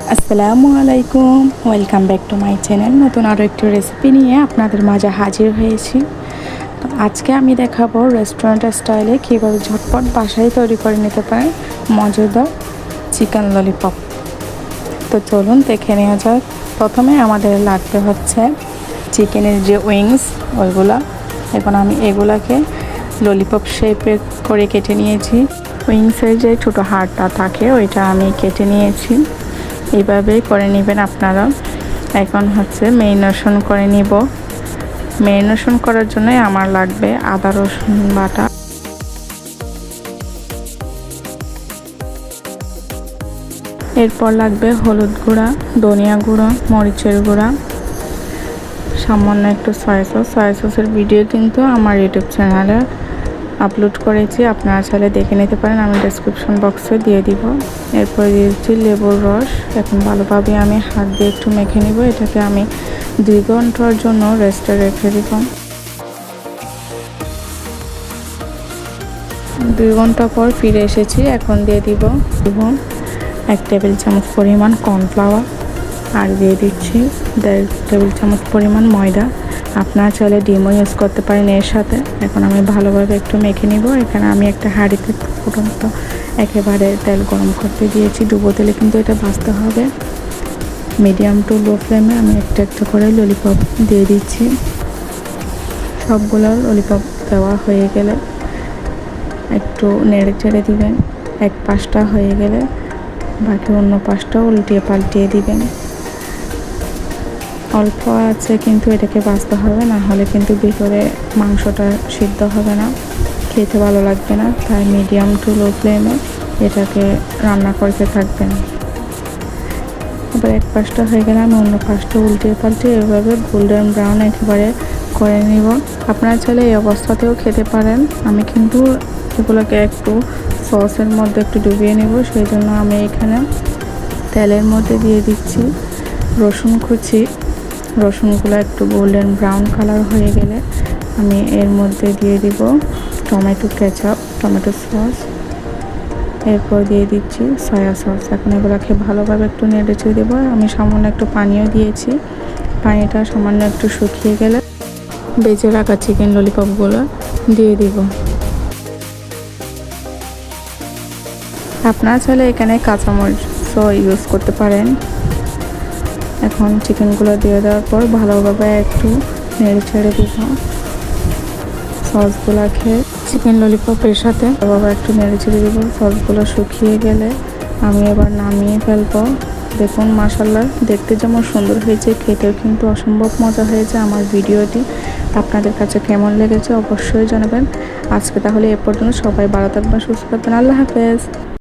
আসসালামু আলাইকুম, welcome back to my channel. নতুন আরও একটি রেসিপি নিয়ে আপনাদের মাঝে হাজির হয়েছি। তো আজকে আমি দেখাবো রেস্টুরেন্ট স্টাইলে কীভাবে ঝটপট বাসায় তৈরি করে নিতে পারেন মজাদার চিকেন ললিপপ। তো চলুন দেখে নেওয়া যাক। প্রথমে আমাদের লাগবে হচ্ছে চিকেনের যে উইংস ওইগুলা। এখন আমি এগুলাকে ললিপপ শেপের করে কেটে নিয়েছি। উইংসের যে ছোটো হাড়টা থাকে ওইটা আমি কেটে নিয়েছি। এইভাবেই করে নেবেন আপনারা। এখন হচ্ছে ম্যারিনেশন করে নিব। ম্যারিনেশন করার জন্য আমার লাগবে আদা রসুন বাটা, এরপর লাগবে হলুদ গুঁড়া, ধনিয়া গুঁড়ো, মরিচের গুঁড়া, সামান্য একটু সয়া সসের ভিডিও কিন্তু আমার ইউটিউব চ্যানেলে আপলোড করেছি, আপনারা চাইলে দেখে নিতে পারেন, আমি ডেসক্রিপশন বক্সে দিয়ে দিব। এরপর দিয়েছি লেবুর রস। এখন ভালোভাবে আমি হাত দিয়ে একটু মেখে নিব। এটাকে আমি 2 ঘন্টার জন্য রেস্টে রেখে দিব। 2 ঘন্টা পর ফিরে এসেছি। এখন দিয়ে দিব 1 টেবিল চামচ পরিমাণ কর্নফ্লাওয়ার, আর দিয়ে দিচ্ছি 1.5 টেবিল চামচ পরিমাণ ময়দা। আপনারা চাইলে ডিমও ইউজ করতে পারেন এর সাথে। এখন আমি ভালোভাবে একটু মেখে নিব। এখানে আমি একটা হাঁড়িতে ফুটন্ত একেবারে তেল গরম করতে দিয়েছি। ডুবো তেলে কিন্তু এটা ভাজতে হবে। মিডিয়াম টু লো ফ্লেমে আমি একটা একটা করে ললিপপ দিয়ে দিচ্ছি। সবগুলো ললিপপ দেওয়া হয়ে গেলে একটু নেড়ে চেড়ে দিবেন। এক পাশটা হয়ে গেলে বাকি অন্য পাশটাও উল্টিয়ে পাল্টিয়ে দিবেন। অল্প আছে কিন্তু এটাকে ভাজতে হবে, না হলে কিন্তু ভিতরে মাংসটা সিদ্ধ হবে না, খেতে ভালো লাগবে না। তাই মিডিয়াম টু লো ফ্লেমে এটাকে রান্না করতে থাকবেন। এবার এক পাশটা হয়ে গেলে আমি অন্য পাশটা উল্টিয়ে পাল্টিয়ে এভাবে গোল্ডেন ব্রাউন একেবারে করে নিব। আপনারা চাইলে এই অবস্থাতেও খেতে পারেন। আমি কিন্তু এগুলোকে একটু সসের মধ্যে একটু ডুবিয়ে নেব, সেই জন্য আমি এখানে তেলের মধ্যে দিয়ে দিচ্ছি রসুন কুচি। রসুনগুলো একটু গোল্ডেন ব্রাউন কালার হয়ে গেলে আমি এর মধ্যে দিয়ে দিব টমেটো কেচাপ, টমেটো সস, এরপর দিয়ে দিচ্ছি সয়া সস। এখন এগুলোকে ভালোভাবে একটু নেড়ে চেড়ে দেবো। আমি সামান্য একটু পানিও দিয়েছি। পানিটা সামান্য একটু শুকিয়ে গেলে বেজে রাখা চিকেন ললিপপগুলো দিয়ে দিব। আপনারা চাইলে এখানে কাঁচামরিচও ইউজ করতে পারেন। এখন চিকেনগুলো দিয়ে দেওয়ার পর ভালোভাবে একটু নেড়ে ছেড়ে দিব। সসগুলোকে চিকেন ললিপপের সাথে ভালোভাবে একটু নেড়ে ছেড়ে দেবো। সসগুলো শুকিয়ে গেলে আমি এবার নামিয়ে ফেলবো। দেখুন মাশাআল্লাহ, দেখতে যেমন সুন্দর হয়েছে, খেতেও কিন্তু অসম্ভব মজা হয়েছে। আমার ভিডিওটি আপনাদের কাছে কেমন লেগেছে অবশ্যই জানাবেন। আজকে তাহলে এ পর্যন্ত। সবাই ভালো থাকবেন, সুস্থ থাকবেন। আল্লাহ হাফেজ।